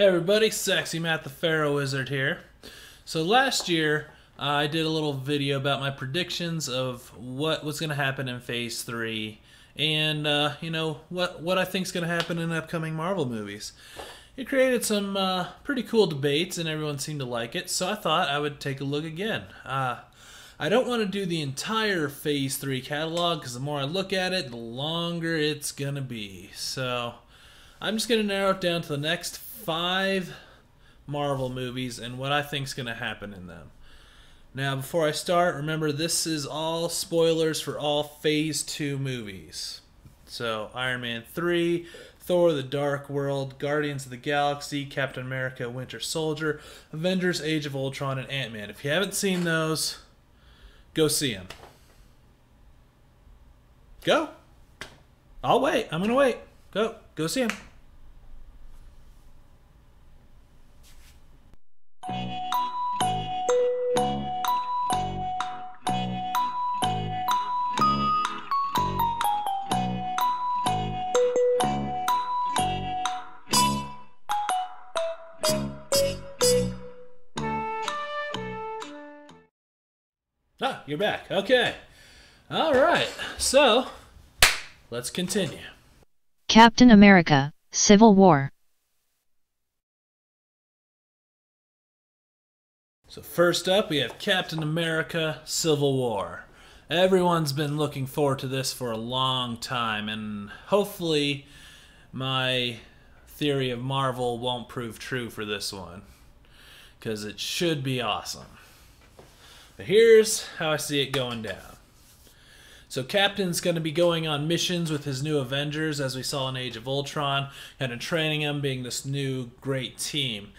Hey everybody, Sexy Matt the Pharaoh Wizard here. So last year, I did a little video about my predictions of what was going to happen in Phase 3 and, what I think is going to happen in upcoming Marvel movies. It created some pretty cool debates and everyone seemed to like it, so I thought I would take a look again. I don't want to do the entire Phase 3 catalog because the more I look at it, the longer it's going to be. So I'm just going to narrow it down to the next 5 Marvel movies and what I think is going to happen in them. Now, before I start, remember this is all spoilers for all Phase 2 movies. So, Iron Man 3, Thor the Dark World, Guardians of the Galaxy, Captain America Winter Soldier, Avengers Age of Ultron, and Ant-Man. If you haven't seen those, go see them. Go. I'll wait. I'm going to wait. Go see them. Ah, you're back. Okay. All right. So, let's continue. Captain America, Civil War. So first up, we have Captain America, Civil War. Everyone's been looking forward to this for a long time, and hopefully my theory of Marvel won't prove true for this one, because it should be awesome. But here's how I see it going down. So Captain's going to be going on missions with his new Avengers, as we saw in Age of Ultron, kind of training them, being this new great team.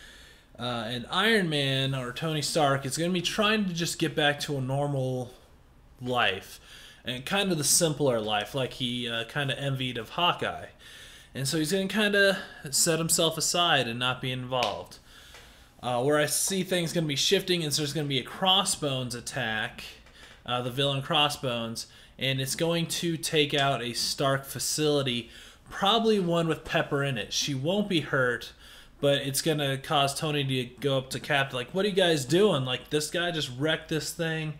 And Iron Man, or Tony Stark, is going to be trying to just get back to a normal life, and kind of the simpler life, like he kind of envied of Hawkeye. And so he's going to kind of set himself aside and not be involved. Where I see things going to be shifting is there's going to be a Crossbones attack, the villain Crossbones, and it's going to take out a Stark facility, probably one with Pepper in it. She won't be hurt, but it's going to cause Tony to go up to Captain, like, what are you guys doing? Like, this guy just wrecked this thing,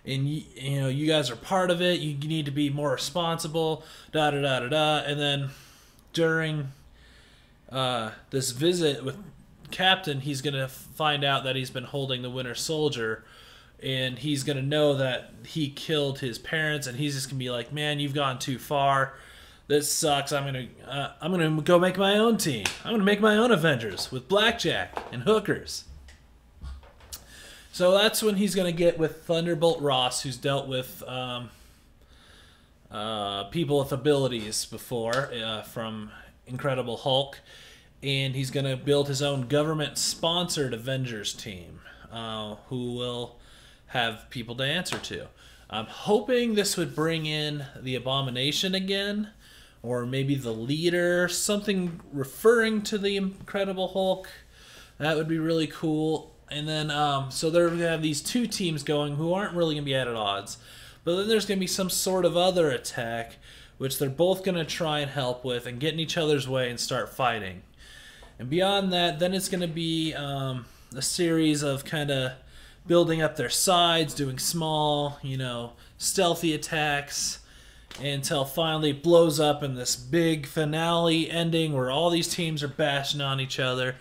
and you guys are part of it. You need to be more responsible, da-da-da-da-da. And then during this visit with Captain, he's going to find out that he's been holding the Winter Soldier, and he's going to know that he killed his parents, and he's just going to be like, man, you've gone too far. This sucks. I'm gonna go make my own team. I'm gonna make my own Avengers with blackjack and hookers. So that's when he's gonna get with Thunderbolt Ross, who's dealt with people with abilities before from Incredible Hulk, and he's gonna build his own government-sponsored Avengers team, who will have people to answer to. I'm hoping this would bring in the Abomination again, or maybe the Leader, something referring to the Incredible Hulk. That would be really cool. And then, so they're going to have these two teams going who aren't really going to be at odds. But then there's going to be some sort of other attack, which they're both going to try and help with and get in each other's way and start fighting. And beyond that, then it's going to be a series of kind of building up their sides, doing small, stealthy attacks, until finally it blows up in this big finale ending where all these teams are bashing on each other.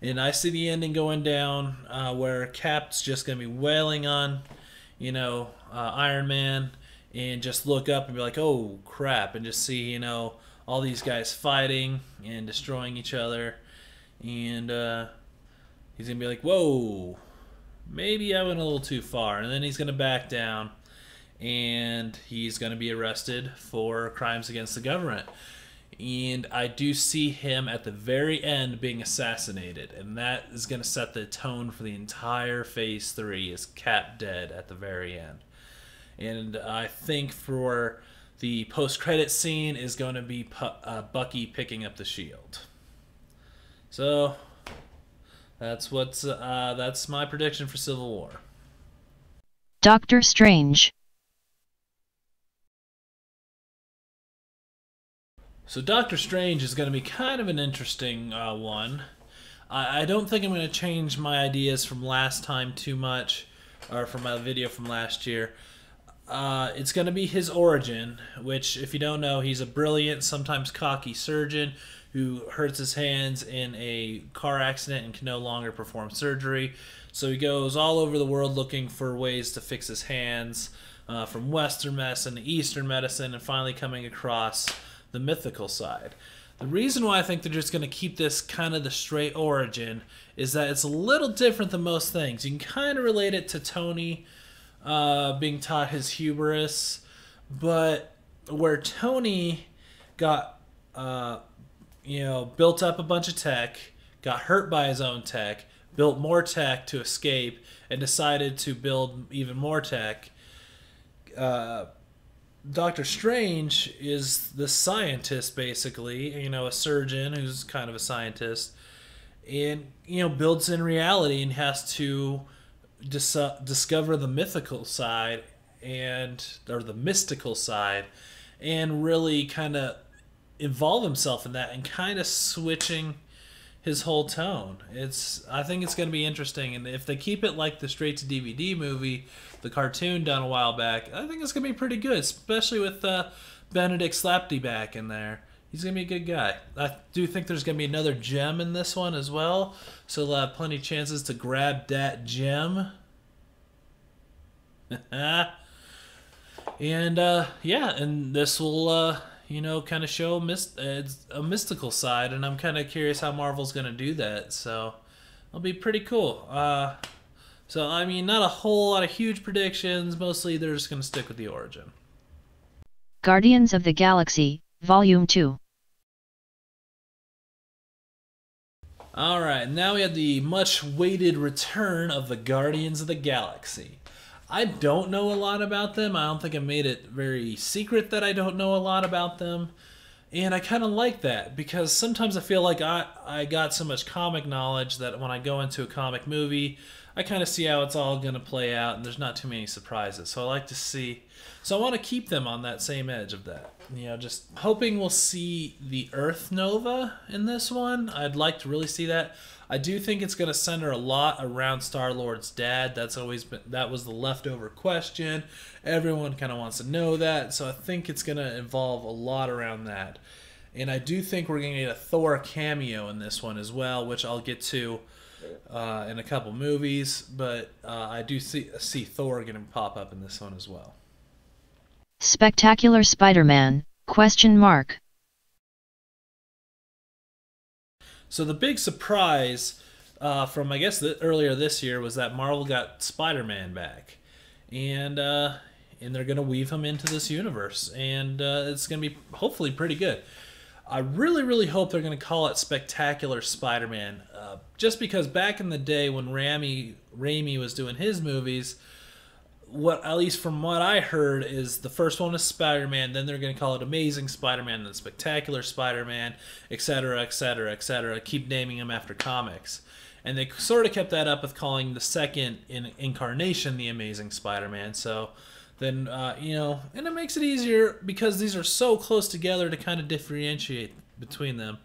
And I see the ending going down where Cap's just going to be wailing on, Iron Man, and just look up and be like, oh, crap, and just see, all these guys fighting and destroying each other. And he's going to be like, whoa, maybe I went a little too far. And then he's going to back down, and he's going to be arrested for crimes against the government. And I do see him at the very end being assassinated, and that is going to set the tone for the entire Phase 3, is Cap dead at the very end. And I think for the post-credit scene is going to be Bucky picking up the shield. So that's my prediction for Civil War. Doctor Strange. So Doctor Strange is going to be kind of an interesting one. I don't think I'm going to change my ideas from last time too much, or from my video from last year. It's going to be his origin, which, if you don't know, he's a brilliant, sometimes cocky surgeon who hurts his hands in a car accident and can no longer perform surgery. So he goes all over the world looking for ways to fix his hands, from Western medicine to Eastern medicine, and finally coming across the mythical side. The reason why I think they're just going to keep this kind of the straight origin is that it's a little different than most things. You can kind of relate it to Tony being taught his hubris, but where Tony got built up a bunch of tech, got hurt by his own tech, built more tech to escape, and decided to build even more tech. Doctor Strange is the scientist, basically, a surgeon who's kind of a scientist, and builds in reality and has to discover the mythical side or the mystical side, and really kind of involve himself in that, and kind of switching his whole tone. I think it's going to be interesting, and if they keep it like the straight to DVD movie, the cartoon done a while back, I think it's going to be pretty good, especially with Benedict Slapty back in there. He's going to be a good guy. I do think there's going to be another gem in this one as well, so they'll have plenty of chances to grab that gem. And and this will kind of show a mystical side, and I'm kind of curious how Marvel's going to do that. So it'll be pretty cool. So I mean, not a whole lot of huge predictions. Mostly they're just going to stick with the origin. Guardians of the Galaxy, Volume 2. Alright, now we have the much-awaited return of the Guardians of the Galaxy. I don't know a lot about them. I don't think I made it very secret that I don't know a lot about them. And I kind of like that, because sometimes I feel like I got so much comic knowledge that when I go into a comic movie, I kind of see how it's all going to play out, and there's not too many surprises. So I like to see... So I want to keep them on that same edge of that. Just hoping we'll see the Earth Nova in this one. I'd like to really see that. I do think it's going to center a lot around Star-Lord's dad. That was the leftover question. Everyone kind of wants to know that, so I think it's going to involve a lot around that. And I do think we're going to get a Thor cameo in this one as well, which I'll get to in a couple movies. But I do see Thor going to pop up in this one as well. Spectacular Spider-Man, ? So the big surprise from, I guess, earlier this year was that Marvel got Spider-Man back. And they're going to weave him into this universe. And it's going to be hopefully pretty good. I really, really hope they're going to call it Spectacular Spider-Man. Just because back in the day when Raimi was doing his movies, at least from what I heard, is the first one is Spider-Man, then they're going to call it Amazing Spider-Man, then Spectacular Spider-Man, etc., etc., etc. Keep naming them after comics. And they sort of kept that up with calling the second incarnation the Amazing Spider-Man. So then, and it makes it easier because these are so close together to kind of differentiate between them.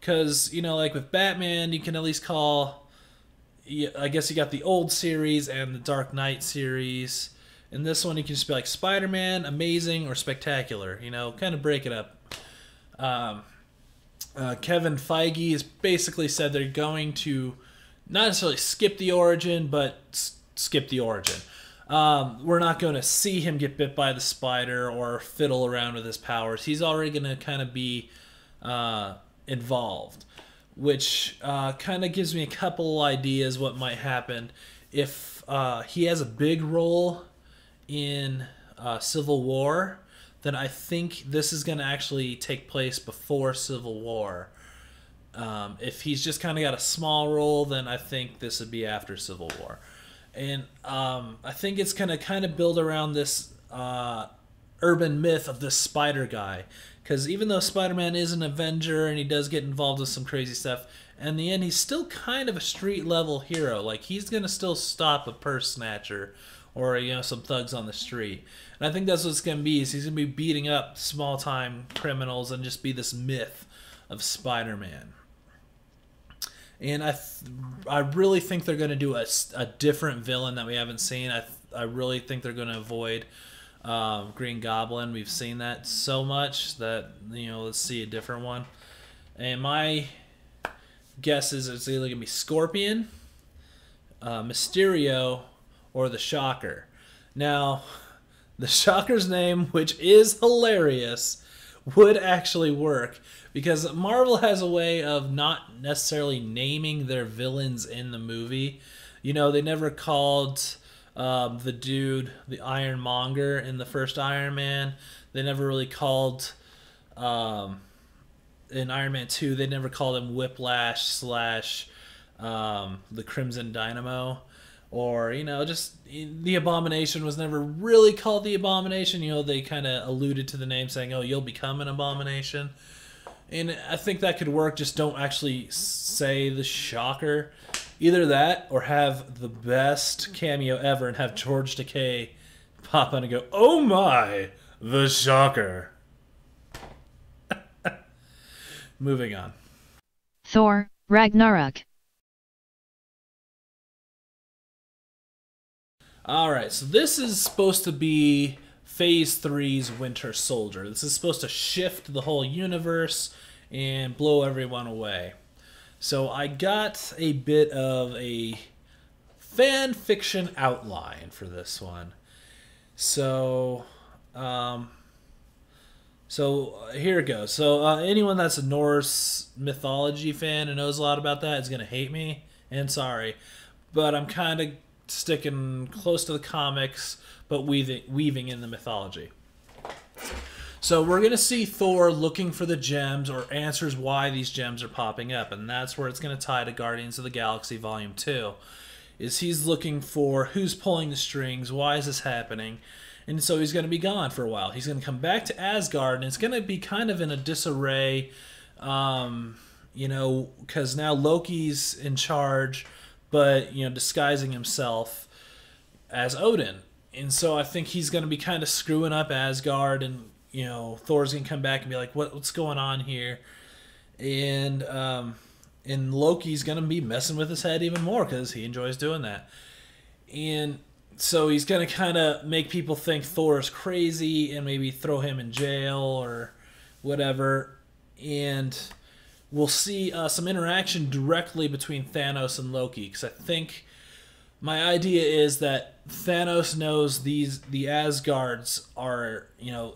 Because, like with Batman, you can at least call... I guess you got the old series and the Dark Knight series. In this one, you can just be like Spider-Man, Amazing, or Spectacular. Kind of break it up. Kevin Feige has basically said they're going to not necessarily skip the origin, but skip the origin. We're not going to see him get bit by the spider or fiddle around with his powers. He's already going to kind of be involved, which kind of gives me a couple ideas what might happen if he has a big role in Civil War. Then I think this is going to actually take place before Civil War. If he's just kind of got a small role, then I think this would be after Civil War. And I think it's going to kind of build around this urban myth of this spider guy. Because even though Spider-Man is an Avenger and he does get involved with some crazy stuff, in the end he's still kind of a street-level hero. Like, he's going to still stop a purse snatcher or, some thugs on the street. And I think that's what it's going to be, is he's going to be beating up small-time criminals and just be this myth of Spider-Man. And I really think they're going to do a different villain that we haven't seen. I really think they're going to avoid Green Goblin. We've seen that so much that, let's see a different one. And my guess is it's either going to be Scorpion, Mysterio, or the Shocker. Now, the Shocker's name, which is hilarious, would actually work because Marvel has a way of not necessarily naming their villains in the movie. They never called the dude the Ironmonger in the first Iron Man. They never really called in Iron Man 2, they never called him Whiplash / the Crimson Dynamo. Or, just the Abomination was never really called the Abomination. They kind of alluded to the name saying, oh, you'll become an Abomination. And I think that could work. Just don't actually say the Shocker. Either that or have the best cameo ever and have George Takei pop on and go, oh my, the Shocker. Moving on. Thor, Ragnarok. Alright, so this is supposed to be Phase 3's Winter Soldier. This is supposed to shift the whole universe and blow everyone away. So I got a bit of a fan fiction outline for this one. So here it goes. So anyone that's a Norse mythology fan and knows a lot about that is going to hate me, and sorry. But I'm kind of sticking close to the comics, but weaving in the mythology. So we're going to see Thor looking for the gems or answers why these gems are popping up, and that's where it's going to tie to Guardians of the Galaxy Volume 2. Is he's looking for who's pulling the strings, why is this happening, and so he's going to be gone for a while. He's going to come back to Asgard, and it's going to be kind of in a disarray, because now Loki's in charge, but, disguising himself as Odin. And so I think he's going to be kind of screwing up Asgard, and, Thor's going to come back and be like, what's going on here? And Loki's going to be messing with his head even more because he enjoys doing that. And so he's going to kind of make people think Thor is crazy and maybe throw him in jail or whatever. And we'll see some interaction directly between Thanos and Loki, because I think my idea is that Thanos knows the Asgards are,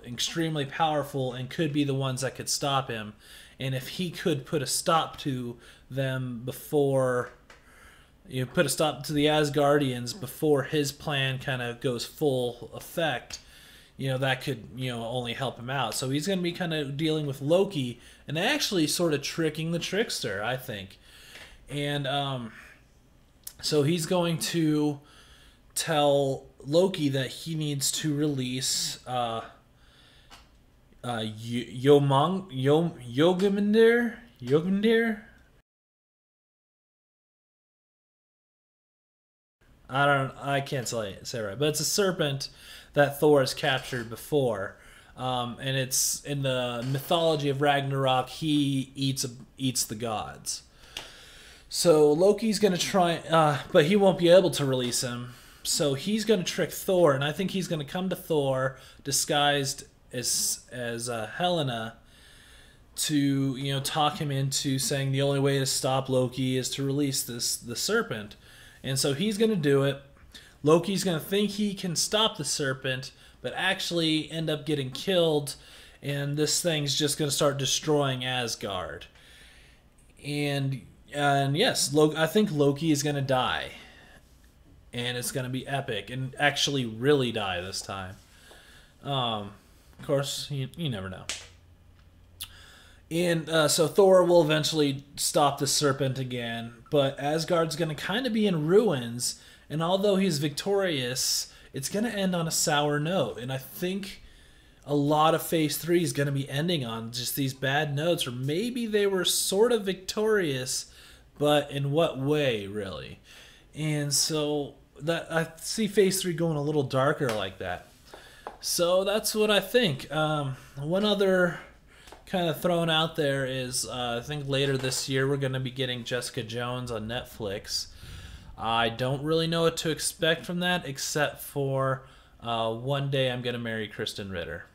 extremely powerful and could be the ones that could stop him. And if he could put a stop to them before, put a stop to the Asgardians before his plan kind of goes full effect, that could, only help him out. So he's going to be kind of dealing with Loki and actually sort of tricking the trickster, I think. And so he's going to tell Loki that he needs to release Yogundir? I can't say it right, but it's a serpent that Thor has captured before, and it's in the mythology of Ragnarok. He eats the gods. So Loki's gonna try, but he won't be able to release him. So he's gonna trick Thor, and I think he's gonna come to Thor disguised as Helena to talk him into saying the only way to stop Loki is to release the serpent. And so he's going to do it. Loki's going to think he can stop the serpent, but actually end up getting killed, and this thing's just going to start destroying Asgard. And yes, I think Loki is going to die. And it's going to be epic, and actually really die this time. Of course, you never know. And so Thor will eventually stop the serpent again, but Asgard's going to kind of be in ruins, and although he's victorious, it's going to end on a sour note. And I think a lot of Phase 3 is going to be ending on just these bad notes, or maybe they were sort of victorious, but in what way, really? And so that I see Phase 3 going a little darker like that. So that's what I think. One other kind of thrown out there is I think later this year we're going to be getting Jessica Jones on Netflix. I don't really know what to expect from that except for one day I'm going to marry Kristen Ritter.